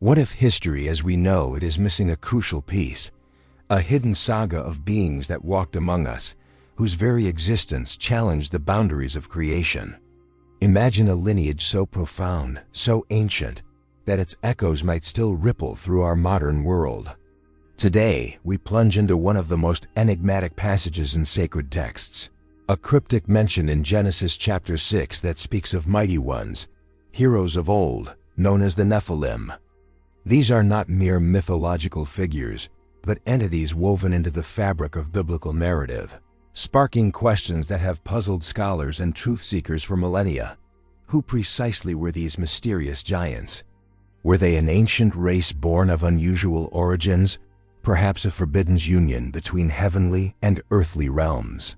What if history as we know it is missing a crucial piece, a hidden saga of beings that walked among us, whose very existence challenged the boundaries of creation? Imagine a lineage so profound, so ancient, that its echoes might still ripple through our modern world. Today, we plunge into one of the most enigmatic passages in sacred texts, a cryptic mention in Genesis chapter 6 that speaks of mighty ones, heroes of old, known as the Nephilim. These are not mere mythological figures, but entities woven into the fabric of biblical narrative, sparking questions that have puzzled scholars and truth-seekers for millennia. Who precisely were these mysterious giants? Were they an ancient race born of unusual origins, perhaps a forbidden union between heavenly and earthly realms?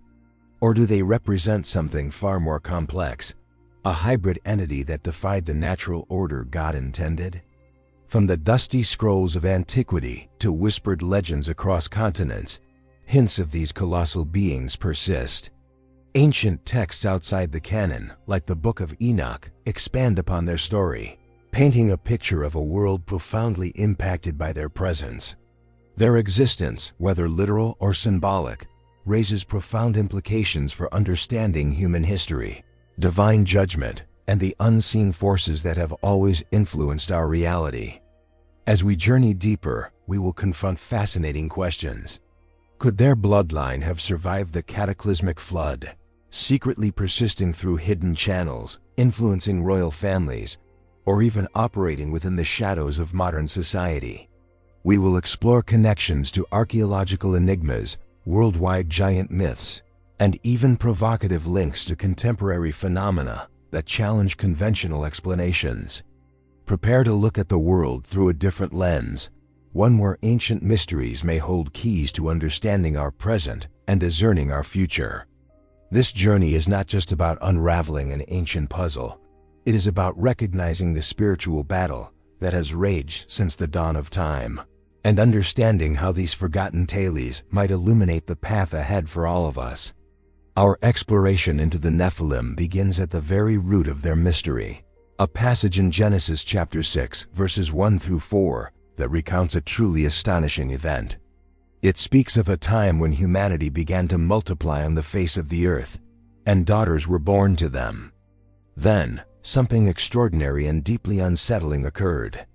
Or do they represent something far more complex, a hybrid entity that defied the natural order God intended? From the dusty scrolls of antiquity to whispered legends across continents, hints of these colossal beings persist. Ancient texts outside the canon, like the Book of Enoch, expand upon their story, painting a picture of a world profoundly impacted by their presence. Their existence, whether literal or symbolic, raises profound implications for understanding human history, divine judgment, and the unseen forces that have always influenced our reality. As we journey deeper, we will confront fascinating questions. Could their bloodline have survived the cataclysmic flood, secretly persisting through hidden channels, influencing royal families, or even operating within the shadows of modern society? We will explore connections to archaeological enigmas, worldwide giant myths, and even provocative links to contemporary phenomena that challenge conventional explanations. Prepare to look at the world through a different lens, one where ancient mysteries may hold keys to understanding our present and discerning our future. This journey is not just about unraveling an ancient puzzle. It is about recognizing the spiritual battle that has raged since the dawn of time, and understanding how these forgotten tales might illuminate the path ahead for all of us. Our exploration into the Nephilim begins at the very root of their mystery, a passage in Genesis chapter 6, verses 1 through 4, that recounts a truly astonishing event. It speaks of a time when humanity began to multiply on the face of the earth, and daughters were born to them. Then, something extraordinary and deeply unsettling occurred.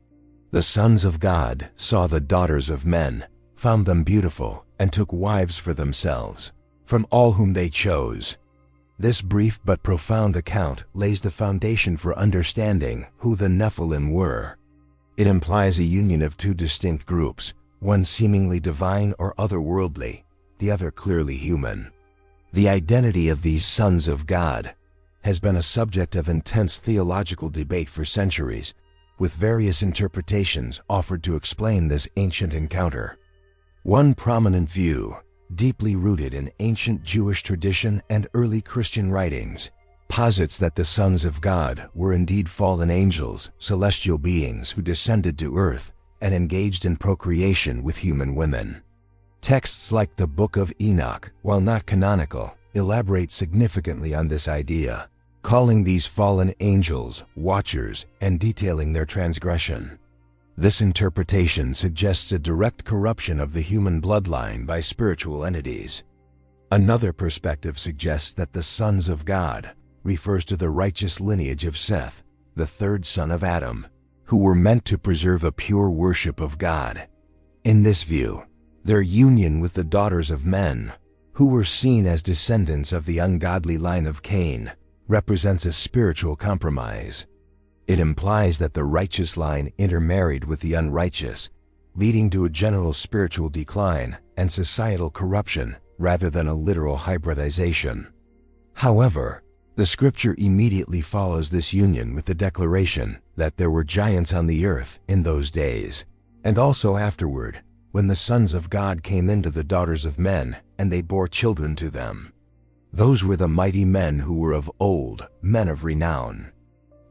The sons of God saw the daughters of men, found them beautiful, and took wives for themselves, from all whom they chose. This brief but profound account lays the foundation for understanding who the Nephilim were. It implies a union of two distinct groups, one seemingly divine or otherworldly, the other clearly human. The identity of these sons of God has been a subject of intense theological debate for centuries, with various interpretations offered to explain this ancient encounter. One prominent view, deeply rooted in ancient Jewish tradition and early Christian writings, posits that the sons of God were indeed fallen angels, celestial beings who descended to earth and engaged in procreation with human women. Texts like the Book of Enoch, while not canonical, elaborate significantly on this idea, calling these fallen angels watchers and detailing their transgression. This interpretation suggests a direct corruption of the human bloodline by spiritual entities. Another perspective suggests that the sons of God refers to the righteous lineage of Seth, the third son of Adam, who were meant to preserve a pure worship of God. In this view, their union with the daughters of men, who were seen as descendants of the ungodly line of Cain, represents a spiritual compromise. It implies that the righteous line intermarried with the unrighteous, leading to a general spiritual decline and societal corruption rather than a literal hybridization. However, the scripture immediately follows this union with the declaration that there were giants on the earth in those days, and also afterward, when the sons of God came into the daughters of men and they bore children to them. Those were the mighty men who were of old, men of renown.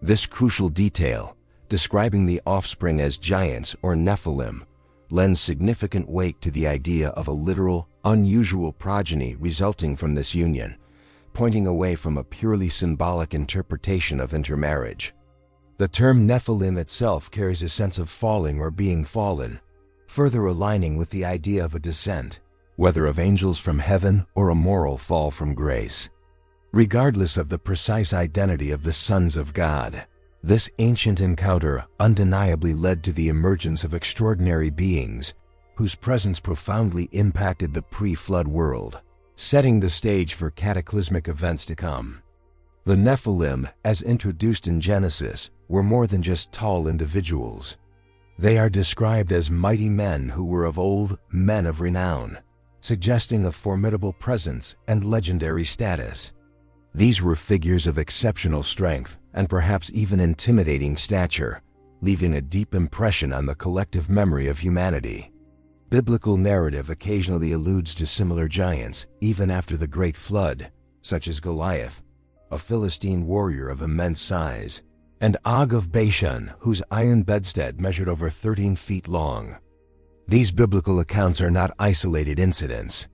This crucial detail, describing the offspring as giants or Nephilim, lends significant weight to the idea of a literal, unusual progeny resulting from this union, pointing away from a purely symbolic interpretation of intermarriage. The term Nephilim itself carries a sense of falling or being fallen, further aligning with the idea of a descent, whether of angels from heaven or a moral fall from grace. Regardless of the precise identity of the sons of God, this ancient encounter undeniably led to the emergence of extraordinary beings whose presence profoundly impacted the pre-flood world, setting the stage for cataclysmic events to come. The Nephilim, as introduced in Genesis, were more than just tall individuals. They are described as mighty men who were of old, men of renown, suggesting a formidable presence and legendary status. These were figures of exceptional strength and perhaps even intimidating stature, leaving a deep impression on the collective memory of humanity. Biblical narrative occasionally alludes to similar giants, even after the Great Flood, such as Goliath, a Philistine warrior of immense size, and Og of Bashan, whose iron bedstead measured over 13 feet long. These biblical accounts are not isolated incidents.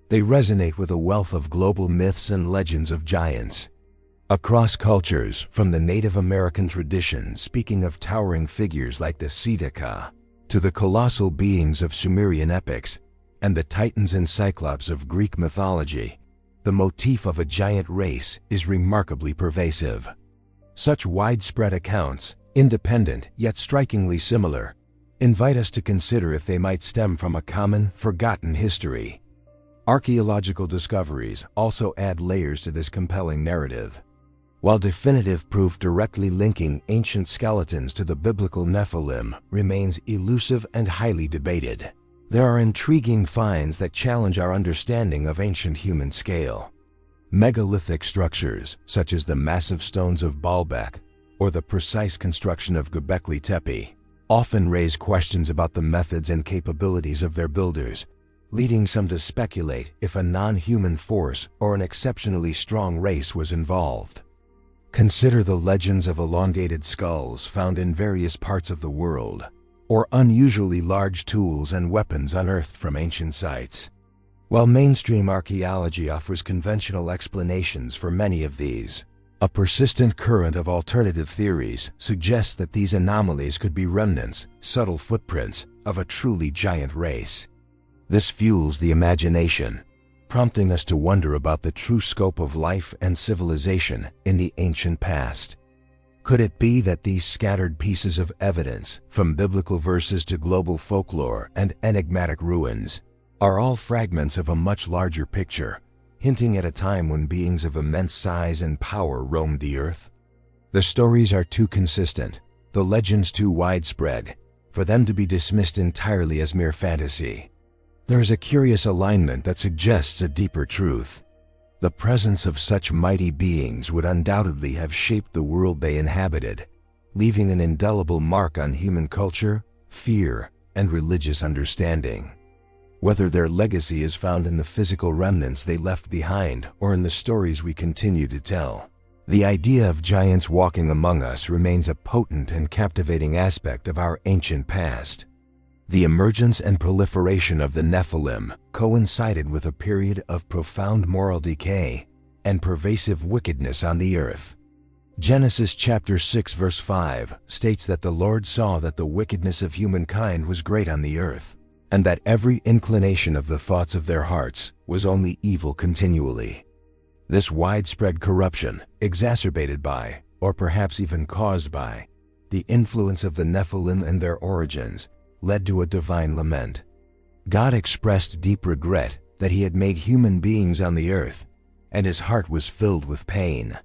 They resonate with a wealth of global myths and legends of giants. Across cultures, from the Native American tradition speaking of towering figures like the Seneca, to the colossal beings of Sumerian epics, and the titans and cyclops of Greek mythology, the motif of a giant race is remarkably pervasive. Such widespread accounts, independent yet strikingly similar, invite us to consider if they might stem from a common, forgotten history. Archaeological discoveries also add layers to this compelling narrative. While definitive proof directly linking ancient skeletons to the biblical Nephilim remains elusive and highly debated, there are intriguing finds that challenge our understanding of ancient human scale. Megalithic structures, such as the massive stones of Baalbek or the precise construction of Göbekli Tepe, often raise questions about the methods and capabilities of their builders, leading some to speculate if a non-human force or an exceptionally strong race was involved. Consider the legends of elongated skulls found in various parts of the world, or unusually large tools and weapons unearthed from ancient sites. While mainstream archaeology offers conventional explanations for many of these, a persistent current of alternative theories suggests that these anomalies could be remnants, subtle footprints, of a truly giant race. This fuels the imagination, prompting us to wonder about the true scope of life and civilization in the ancient past. Could it be that these scattered pieces of evidence, from biblical verses to global folklore and enigmatic ruins, are all fragments of a much larger picture, hinting at a time when beings of immense size and power roamed the earth? The stories are too consistent, the legends too widespread, for them to be dismissed entirely as mere fantasy. There is a curious alignment that suggests a deeper truth. The presence of such mighty beings would undoubtedly have shaped the world they inhabited, leaving an indelible mark on human culture, fear, and religious understanding. Whether their legacy is found in the physical remnants they left behind or in the stories we continue to tell, the idea of giants walking among us remains a potent and captivating aspect of our ancient past. The emergence and proliferation of the Nephilim coincided with a period of profound moral decay and pervasive wickedness on the earth. Genesis chapter 6 verse 5 states that the Lord saw that the wickedness of humankind was great on the earth, and that every inclination of the thoughts of their hearts was only evil continually. This widespread corruption, exacerbated by, or perhaps even caused by, the influence of the Nephilim and their origins, led to a divine lament. God expressed deep regret that he had made human beings on the earth, and his heart was filled with pain.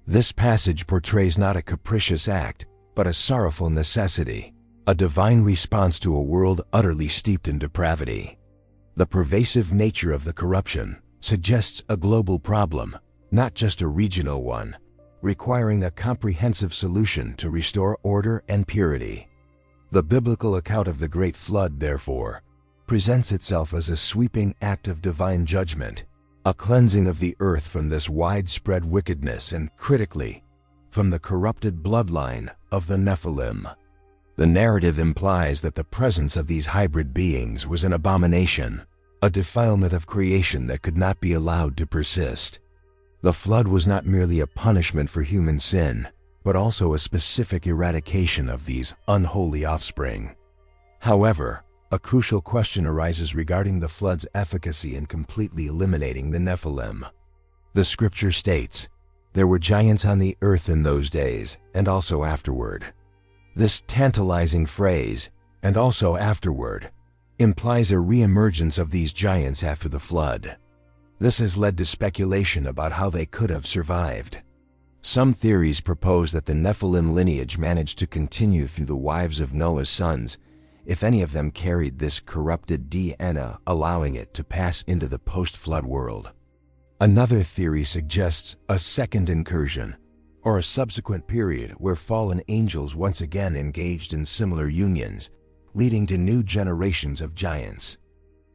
This passage portrays not a capricious act, but a sorrowful necessity, a divine response to a world utterly steeped in depravity. The pervasive nature of the corruption suggests a global problem, not just a regional one, requiring a comprehensive solution to restore order and purity. The biblical account of the Great Flood, therefore, presents itself as a sweeping act of divine judgment, a cleansing of the earth from this widespread wickedness and, critically, from the corrupted bloodline of the Nephilim. The narrative implies that the presence of these hybrid beings was an abomination, a defilement of creation that could not be allowed to persist. The flood was not merely a punishment for human sin, but also a specific eradication of these unholy offspring. However, a crucial question arises regarding the flood's efficacy in completely eliminating the Nephilim. The scripture states, "There were giants on the earth in those days, and also afterward." This tantalizing phrase, "and also afterward," implies a re-emergence of these giants after the flood. This has led to speculation about how they could have survived. Some theories propose that the Nephilim lineage managed to continue through the wives of Noah's sons, if any of them carried this corrupted DNA, allowing it to pass into the post-flood world. Another theory suggests a second incursion, or a subsequent period where fallen angels once again engaged in similar unions, leading to new generations of giants.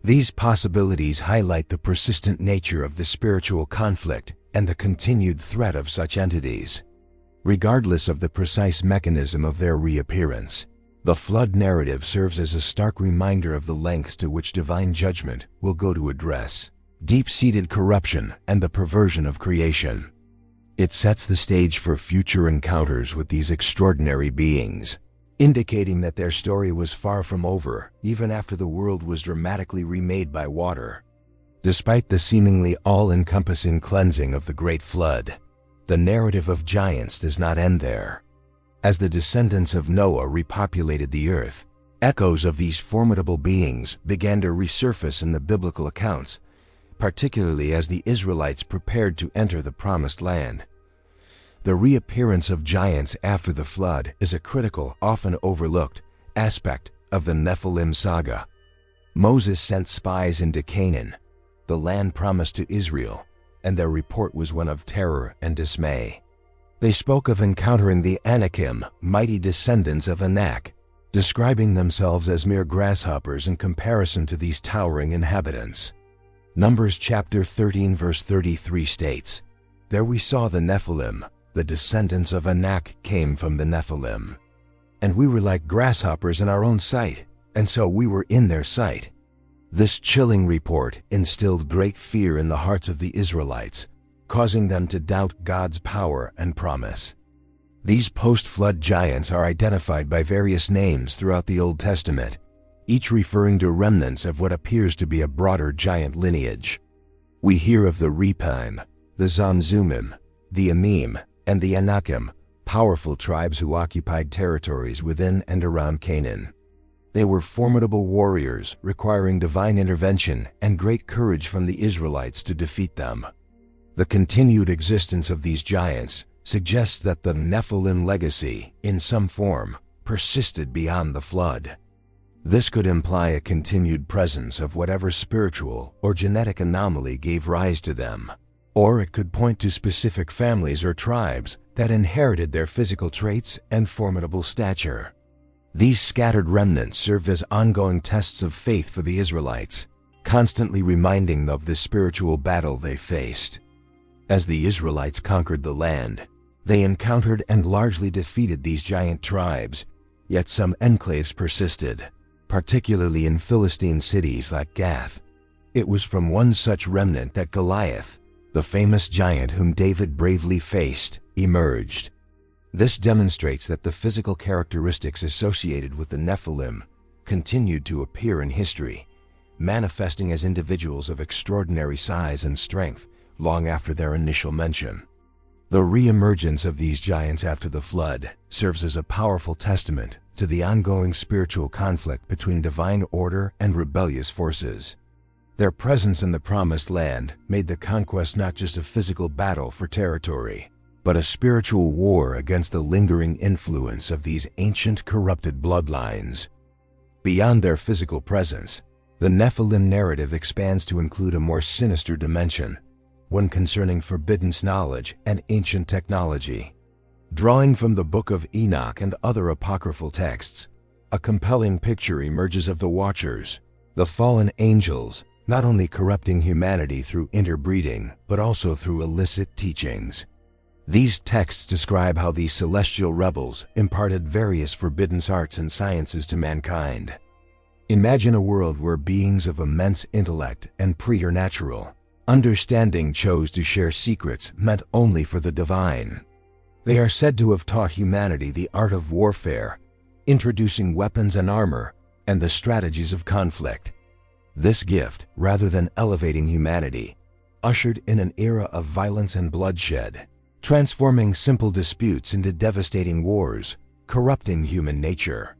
These possibilities highlight the persistent nature of the spiritual conflict and the continued threat of such entities. Regardless of the precise mechanism of their reappearance, the flood narrative serves as a stark reminder of the lengths to which divine judgment will go to address deep-seated corruption and the perversion of creation. It sets the stage for future encounters with these extraordinary beings, indicating that their story was far from over even after the world was dramatically remade by water. Despite the seemingly all-encompassing cleansing of the Great Flood, the narrative of giants does not end there. As the descendants of Noah repopulated the earth, echoes of these formidable beings began to resurface in the biblical accounts, particularly as the Israelites prepared to enter the Promised Land. The reappearance of giants after the flood is a critical, often overlooked, aspect of the Nephilim saga. Moses sent spies into Canaan, the land promised to Israel, and their report was one of terror and dismay. They spoke of encountering the Anakim, mighty descendants of Anak, describing themselves as mere grasshoppers in comparison to these towering inhabitants. Numbers chapter 13 verse 33 states, "There we saw the Nephilim, the descendants of Anak came from the Nephilim. And we were like grasshoppers in our own sight, and so we were in their sight." This chilling report instilled great fear in the hearts of the Israelites, causing them to doubt God's power and promise. These post-flood giants are identified by various names throughout the Old Testament, each referring to remnants of what appears to be a broader giant lineage. We hear of the Rephaim, the Zamzummim, the Emim, and the Anakim, powerful tribes who occupied territories within and around Canaan. They were formidable warriors, requiring divine intervention and great courage from the Israelites to defeat them. The continued existence of these giants suggests that the Nephilim legacy, in some form, persisted beyond the flood. This could imply a continued presence of whatever spiritual or genetic anomaly gave rise to them. Or it could point to specific families or tribes that inherited their physical traits and formidable stature. These scattered remnants served as ongoing tests of faith for the Israelites, constantly reminding them of the spiritual battle they faced. As the Israelites conquered the land, they encountered and largely defeated these giant tribes, yet some enclaves persisted, particularly in Philistine cities like Gath. It was from one such remnant that Goliath, the famous giant whom David bravely faced, emerged. This demonstrates that the physical characteristics associated with the Nephilim continued to appear in history, manifesting as individuals of extraordinary size and strength long after their initial mention. The re-emergence of these giants after the flood serves as a powerful testament to the ongoing spiritual conflict between divine order and rebellious forces. Their presence in the Promised Land made the conquest not just a physical battle for territory, but a spiritual war against the lingering influence of these ancient corrupted bloodlines. Beyond their physical presence, the Nephilim narrative expands to include a more sinister dimension, one concerning forbidden knowledge and ancient technology. Drawing from the Book of Enoch and other apocryphal texts, a compelling picture emerges of the Watchers, the fallen angels, not only corrupting humanity through interbreeding, but also through illicit teachings. These texts describe how these celestial rebels imparted various forbidden arts and sciences to mankind. Imagine a world where beings of immense intellect and preternatural understanding chose to share secrets meant only for the divine. They are said to have taught humanity the art of warfare, introducing weapons and armor, and the strategies of conflict. This gift, rather than elevating humanity, ushered in an era of violence and bloodshed, transforming simple disputes into devastating wars, corrupting human nature.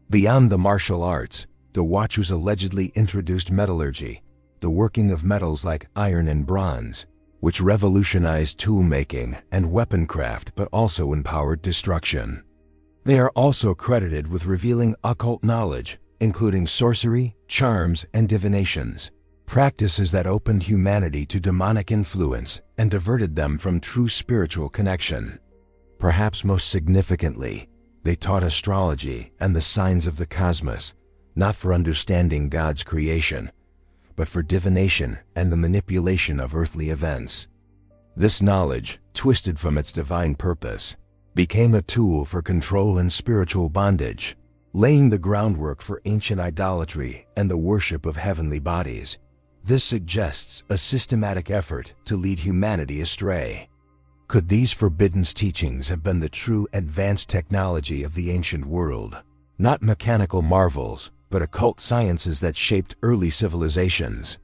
Beyond the martial arts, the Wachus allegedly introduced metallurgy, the working of metals like iron and bronze, which revolutionized tool-making and weaponcraft but also empowered destruction. They are also credited with revealing occult knowledge, including sorcery, charms, and divinations, practices that opened humanity to demonic influence and diverted them from true spiritual connection. Perhaps most significantly, they taught astrology and the signs of the cosmos, not for understanding God's creation, but for divination and the manipulation of earthly events. This knowledge, twisted from its divine purpose, became a tool for control and spiritual bondage, laying the groundwork for ancient idolatry and the worship of heavenly bodies. This suggests a systematic effort to lead humanity astray. Could these forbidden teachings have been the true advanced technology of the ancient world? Not mechanical marvels, but occult sciences that shaped early civilizations.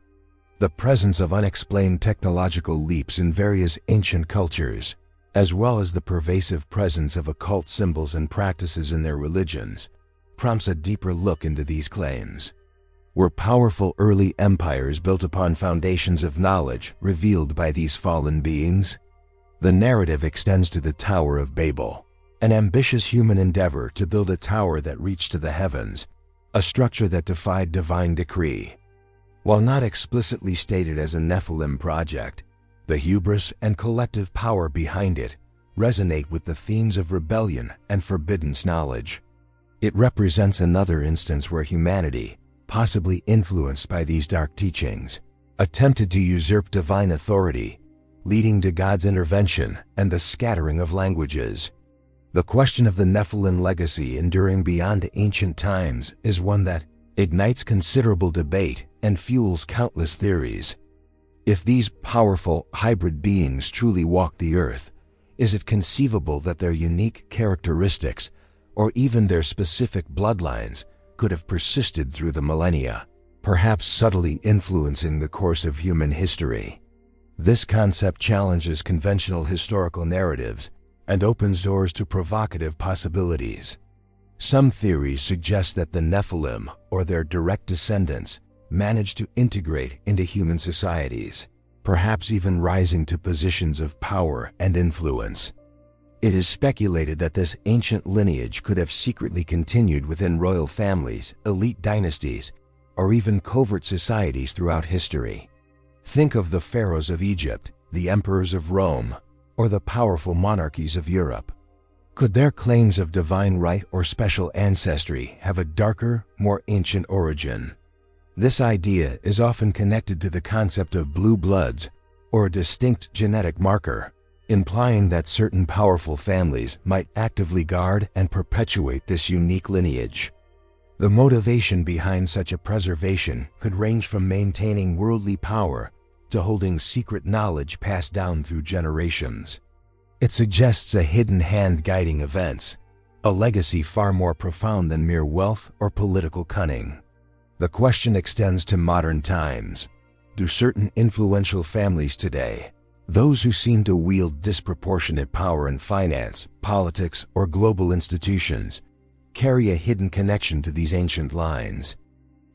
The presence of unexplained technological leaps in various ancient cultures, as well as the pervasive presence of occult symbols and practices in their religions, prompts a deeper look into these claims. Were powerful early empires built upon foundations of knowledge revealed by these fallen beings? The narrative extends to the Tower of Babel, an ambitious human endeavor to build a tower that reached to the heavens, a structure that defied divine decree. While not explicitly stated as a Nephilim project, the hubris and collective power behind it resonate with the themes of rebellion and forbidden knowledge. It represents another instance where humanity, possibly influenced by these dark teachings, attempted to usurp divine authority, leading to God's intervention and the scattering of languages. The question of the Nephilim legacy enduring beyond ancient times is one that ignites considerable debate and fuels countless theories. If these powerful hybrid beings truly walked the earth, is it conceivable that their unique characteristics, or even their specific bloodlines, could have persisted through the millennia, perhaps subtly influencing the course of human history? This concept challenges conventional historical narratives and opens doors to provocative possibilities. Some theories suggest that the Nephilim, or their direct descendants, managed to integrate into human societies, perhaps even rising to positions of power and influence. It is speculated that this ancient lineage could have secretly continued within royal families, elite dynasties, or even covert societies throughout history. Think of the pharaohs of Egypt, the emperors of Rome, or the powerful monarchies of Europe. Could their claims of divine right or special ancestry have a darker, more ancient origin? This idea is often connected to the concept of blue bloods, or a distinct genetic marker, implying that certain powerful families might actively guard and perpetuate this unique lineage. The motivation behind such a preservation could range from maintaining worldly power to holding secret knowledge passed down through generations. It suggests a hidden hand guiding events, a legacy far more profound than mere wealth or political cunning. The question extends to modern times. Do certain influential families today, those who seem to wield disproportionate power in finance, politics, or global institutions, carry a hidden connection to these ancient lines?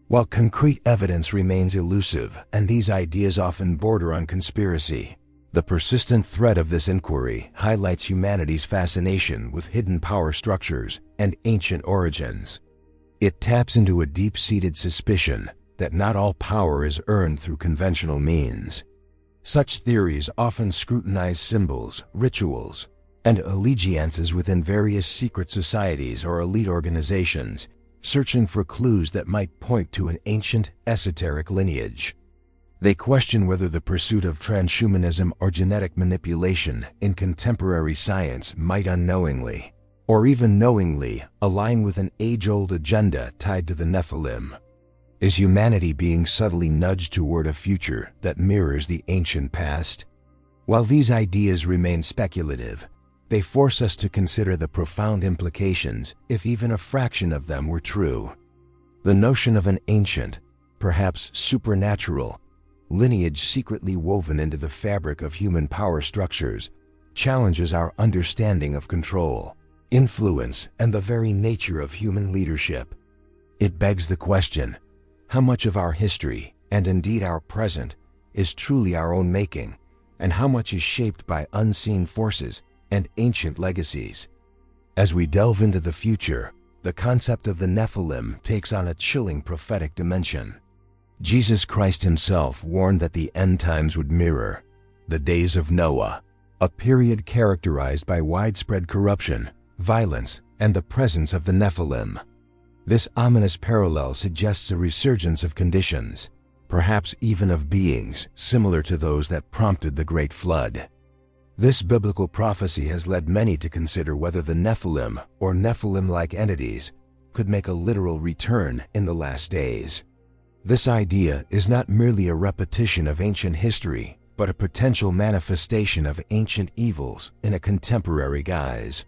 While concrete evidence remains elusive and these ideas often border on conspiracy, the persistent thread of this inquiry highlights humanity's fascination with hidden power structures and ancient origins. It taps into a deep-seated suspicion that not all power is earned through conventional means. Such theories often scrutinize symbols, rituals, and allegiances within various secret societies or elite organizations, searching for clues that might point to an ancient, esoteric lineage. They question whether the pursuit of transhumanism or genetic manipulation in contemporary science might unknowingly, or even knowingly, align with an age-old agenda tied to the Nephilim. Is humanity being subtly nudged toward a future that mirrors the ancient past? While these ideas remain speculative, They force us to consider the profound implications, if even a fraction of them were true. The notion of an ancient, perhaps supernatural, lineage secretly woven into the fabric of human power structures challenges our understanding of control, influence, and the very nature of human leadership. It begs the question, how much of our history, and indeed our present, is truly our own making, and how much is shaped by unseen forces and ancient legacies? As we delve into the future, the concept of the Nephilim takes on a chilling prophetic dimension. Jesus Christ himself warned that the end times would mirror the days of Noah, a period characterized by widespread corruption, violence, and the presence of the Nephilim. This ominous parallel suggests a resurgence of conditions, perhaps even of beings similar to those that prompted the Great Flood. This biblical prophecy has led many to consider whether the Nephilim or Nephilim-like entities could make a literal return in the last days. This idea is not merely a repetition of ancient history, but a potential manifestation of ancient evils in a contemporary guise.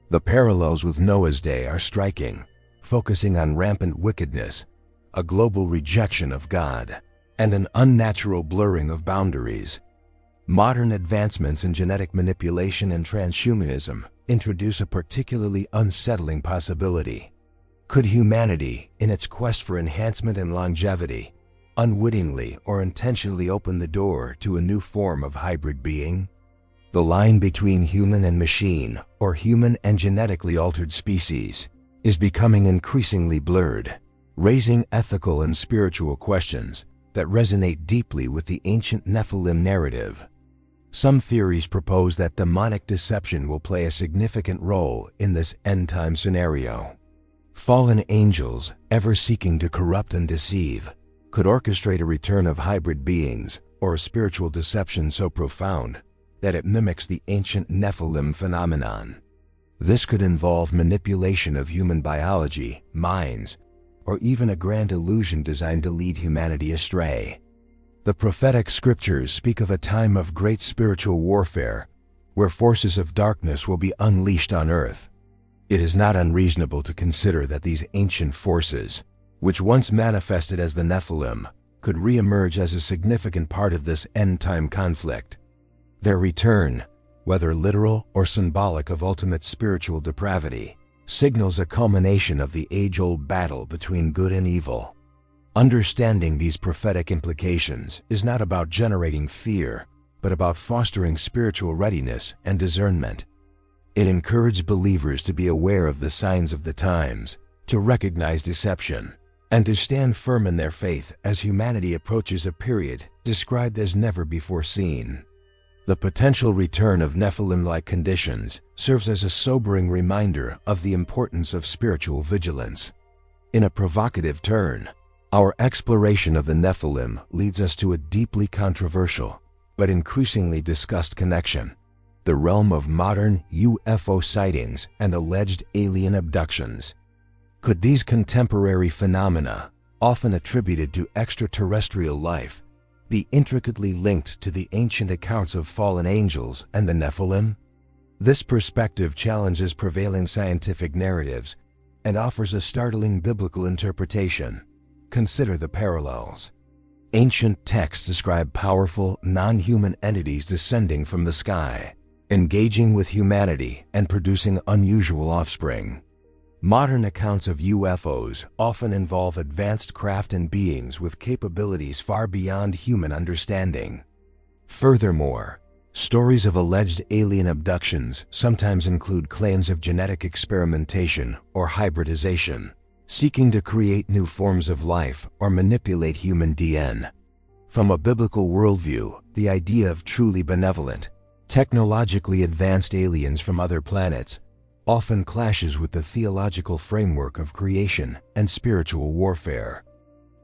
The parallels with Noah's day are striking, focusing on rampant wickedness, a global rejection of God, and an unnatural blurring of boundaries. Modern advancements in genetic manipulation and transhumanism introduce a particularly unsettling possibility. Could humanity, in its quest for enhancement and longevity, unwittingly or intentionally open the door to a new form of hybrid being? The line between human and machine, or human and genetically altered species, is becoming increasingly blurred, raising ethical and spiritual questions that resonate deeply with the ancient Nephilim narrative. Some theories propose that demonic deception will play a significant role in this end-time scenario. Fallen angels, ever seeking to corrupt and deceive, could orchestrate a return of hybrid beings or a spiritual deception so profound that it mimics the ancient Nephilim phenomenon. This could involve manipulation of human biology, minds, or even a grand illusion designed to lead humanity astray. The prophetic scriptures speak of a time of great spiritual warfare, where forces of darkness will be unleashed on earth. It is not unreasonable to consider that these ancient forces, which once manifested as the Nephilim, could re-emerge as a significant part of this end-time conflict. Their return, whether literal or symbolic of ultimate spiritual depravity, signals a culmination of the age-old battle between good and evil. Understanding these prophetic implications is not about generating fear, but about fostering spiritual readiness and discernment. It encouraged believers to be aware of the signs of the times, to recognize deception, and to stand firm in their faith as humanity approaches a period described as never before seen. The potential return of Nephilim-like conditions serves as a sobering reminder of the importance of spiritual vigilance. In a provocative turn, our exploration of the Nephilim leads us to a deeply controversial, but increasingly discussed connection: the realm of modern UFO sightings and alleged alien abductions. Could these contemporary phenomena, often attributed to extraterrestrial life, be intricately linked to the ancient accounts of fallen angels and the Nephilim? This perspective challenges prevailing scientific narratives and offers a startling biblical interpretation. Consider the parallels. Ancient texts describe powerful, non-human entities descending from the sky, engaging with humanity and producing unusual offspring. Modern accounts of UFOs often involve advanced craft and beings with capabilities far beyond human understanding. Furthermore, stories of alleged alien abductions sometimes include claims of genetic experimentation or hybridization, seeking to create new forms of life or manipulate human DNA. From a biblical worldview, the idea of truly benevolent, technologically advanced aliens from other planets often clashes with the theological framework of creation and spiritual warfare.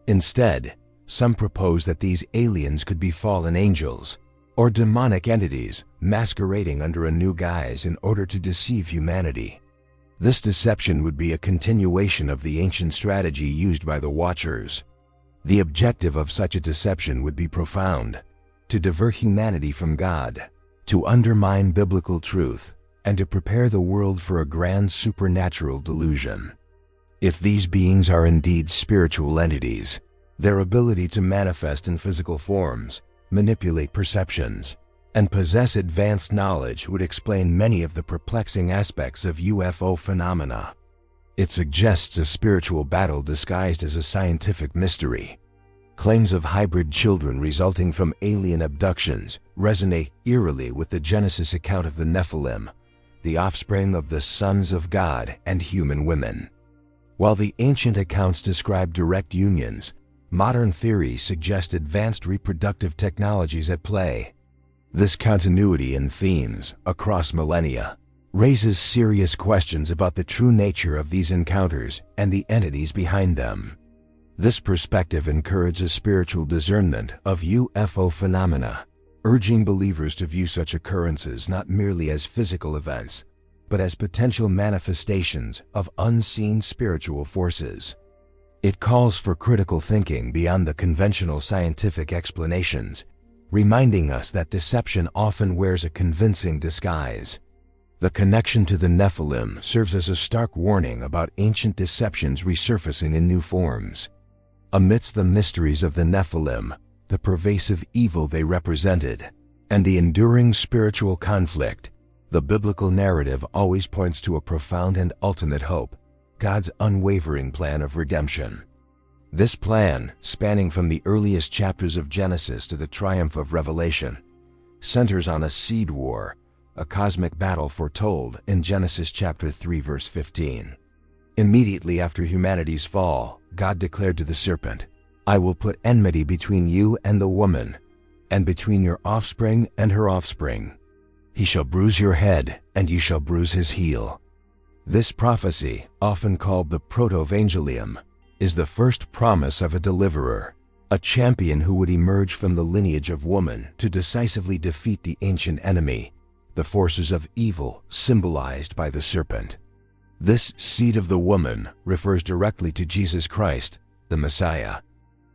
Instead, some propose that these aliens could be fallen angels or demonic entities masquerading under a new guise in order to deceive humanity. This deception would be a continuation of the ancient strategy used by the Watchers. The objective of such a deception would be profound: to divert humanity from God, to undermine biblical truth, and to prepare the world for a grand supernatural delusion. If these beings are indeed spiritual entities, their ability to manifest in physical forms, manipulate perceptions, and possess advanced knowledge would explain many of the perplexing aspects of UFO phenomena. It suggests a spiritual battle disguised as a scientific mystery. Claims of hybrid children resulting from alien abductions resonate eerily with the Genesis account of the Nephilim, the offspring of the sons of God and human women. While the ancient accounts describe direct unions, modern theories suggest advanced reproductive technologies at play. This continuity in themes across millennia raises serious questions about the true nature of these encounters and the entities behind them. This perspective encourages spiritual discernment of UFO phenomena, urging believers to view such occurrences not merely as physical events, but as potential manifestations of unseen spiritual forces. It calls for critical thinking beyond the conventional scientific explanations, reminding us that deception often wears a convincing disguise. The connection to the Nephilim serves as a stark warning about ancient deceptions resurfacing in new forms. Amidst the mysteries of the Nephilim, the pervasive evil they represented, and the enduring spiritual conflict, the biblical narrative always points to a profound and ultimate hope: God's unwavering plan of redemption. This plan, spanning from the earliest chapters of Genesis to the triumph of Revelation, centers on a seed war, a cosmic battle foretold in Genesis chapter 3 verse 15. Immediately after humanity's fall, God declared to the serpent, "I will put enmity between you and the woman, and between your offspring and her offspring. He shall bruise your head, and you shall bruise his heel." This prophecy, often called the Proto-Evangelium, is the first promise of a deliverer, a champion who would emerge from the lineage of woman to decisively defeat the ancient enemy, the forces of evil symbolized by the serpent. This seed of the woman refers directly to Jesus Christ, the Messiah.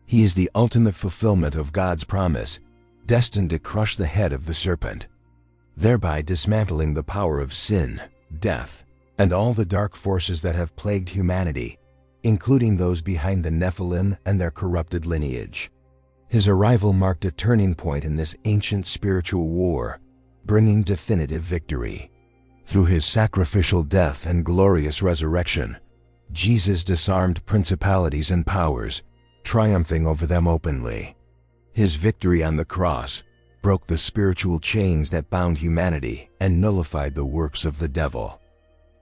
He is the ultimate fulfillment of God's promise, destined to crush the head of the serpent, thereby dismantling the power of sin, death, and all the dark forces that have plagued humanity, including those behind the Nephilim and their corrupted lineage. His arrival marked a turning point in this ancient spiritual war, bringing definitive victory. Through his sacrificial death and glorious resurrection, Jesus disarmed principalities and powers, triumphing over them openly. His victory on the cross broke the spiritual chains that bound humanity and nullified the works of the devil.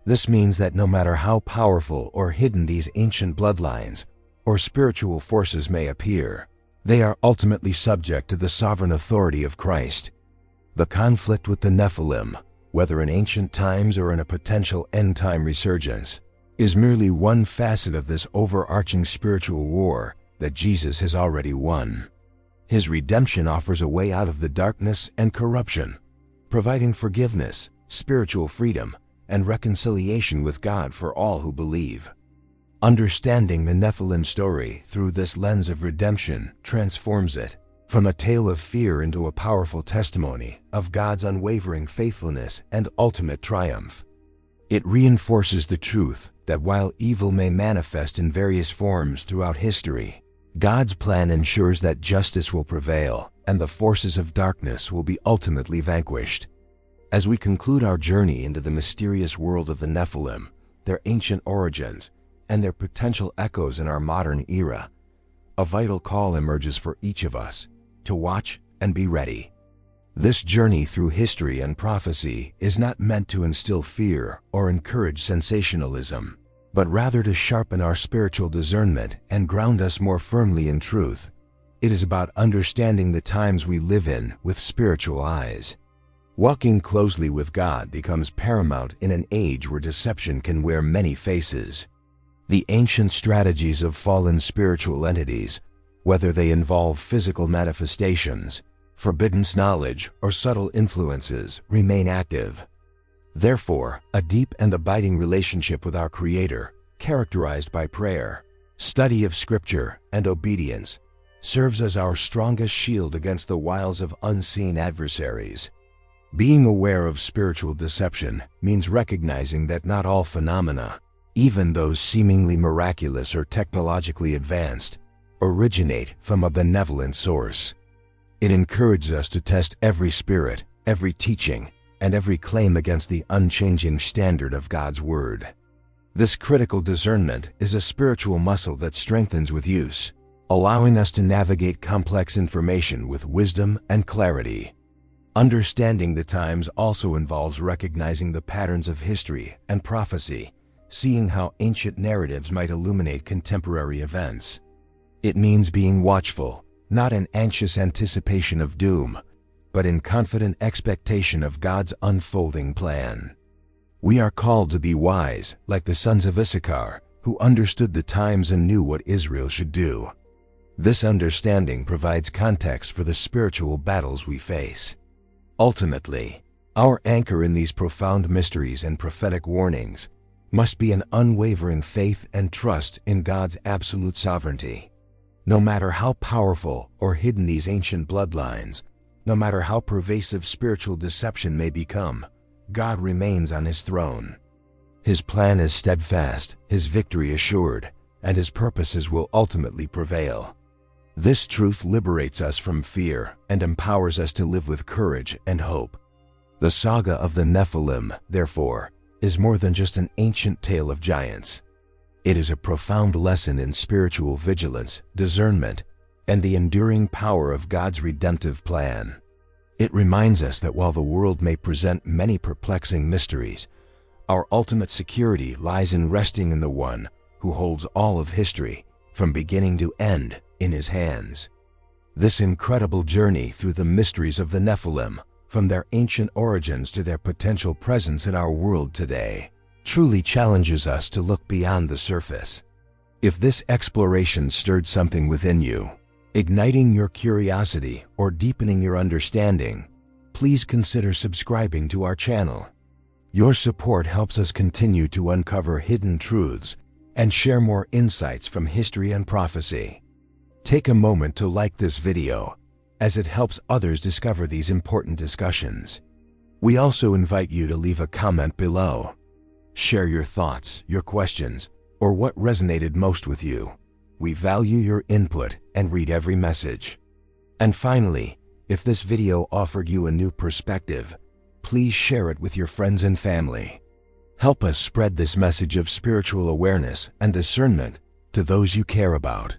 This means that no matter how powerful or hidden these ancient bloodlines or spiritual forces may appear, they are ultimately subject to the sovereign authority of Christ. The conflict with the Nephilim, whether in ancient times or in a potential end-time resurgence, is merely one facet of this overarching spiritual war that Jesus has already won. His redemption offers a way out of the darkness and corruption, providing forgiveness, spiritual freedom, and reconciliation with God for all who believe. Understanding the Nephilim story through this lens of redemption transforms it from a tale of fear into a powerful testimony of God's unwavering faithfulness and ultimate triumph. It reinforces the truth that while evil may manifest in various forms throughout history, God's plan ensures that justice will prevail and the forces of darkness will be ultimately vanquished. As we conclude our journey into the mysterious world of the Nephilim, their ancient origins, and their potential echoes in our modern era, a vital call emerges for each of us to watch and be ready. This journey through history and prophecy is not meant to instill fear or encourage sensationalism, but rather to sharpen our spiritual discernment and ground us more firmly in truth. It is about understanding the times we live in with spiritual eyes. Walking closely with God becomes paramount in an age where deception can wear many faces. The ancient strategies of fallen spiritual entities, whether they involve physical manifestations, forbidden knowledge, or subtle influences, remain active. Therefore, a deep and abiding relationship with our Creator, characterized by prayer, study of Scripture, and obedience, serves as our strongest shield against the wiles of unseen adversaries. Being aware of spiritual deception means recognizing that not all phenomena, even those seemingly miraculous or technologically advanced, originate from a benevolent source. It encourages us to test every spirit, every teaching, and every claim against the unchanging standard of God's Word. This critical discernment is a spiritual muscle that strengthens with use, allowing us to navigate complex information with wisdom and clarity. Understanding the times also involves recognizing the patterns of history and prophecy, seeing how ancient narratives might illuminate contemporary events. It means being watchful, not in anxious anticipation of doom, but in confident expectation of God's unfolding plan. We are called to be wise, like the sons of Issachar, who understood the times and knew what Israel should do. This understanding provides context for the spiritual battles we face. Ultimately, our anchor in these profound mysteries and prophetic warnings must be an unwavering faith and trust in God's absolute sovereignty. No matter how powerful or hidden these ancient bloodlines, no matter how pervasive spiritual deception may become, God remains on His throne. His plan is steadfast, His victory assured, and His purposes will ultimately prevail. This truth liberates us from fear and empowers us to live with courage and hope. The saga of the Nephilim, therefore, is more than just an ancient tale of giants. It is a profound lesson in spiritual vigilance, discernment, and the enduring power of God's redemptive plan. It reminds us that while the world may present many perplexing mysteries, our ultimate security lies in resting in the One who holds all of history, from beginning to end, in His hands. This incredible journey through the mysteries of the Nephilim, from their ancient origins to their potential presence in our world today, truly challenges us to look beyond the surface. If this exploration stirred something within you, igniting your curiosity or deepening your understanding, please consider subscribing to our channel. Your support helps us continue to uncover hidden truths and share more insights from history and prophecy. Take a moment to like this video, as it helps others discover these important discussions. We also invite you to leave a comment below. Share your thoughts, your questions, or what resonated most with you. We value your input and read every message. And finally, if this video offered you a new perspective, please share it with your friends and family. Help us spread this message of spiritual awareness and discernment to those you care about.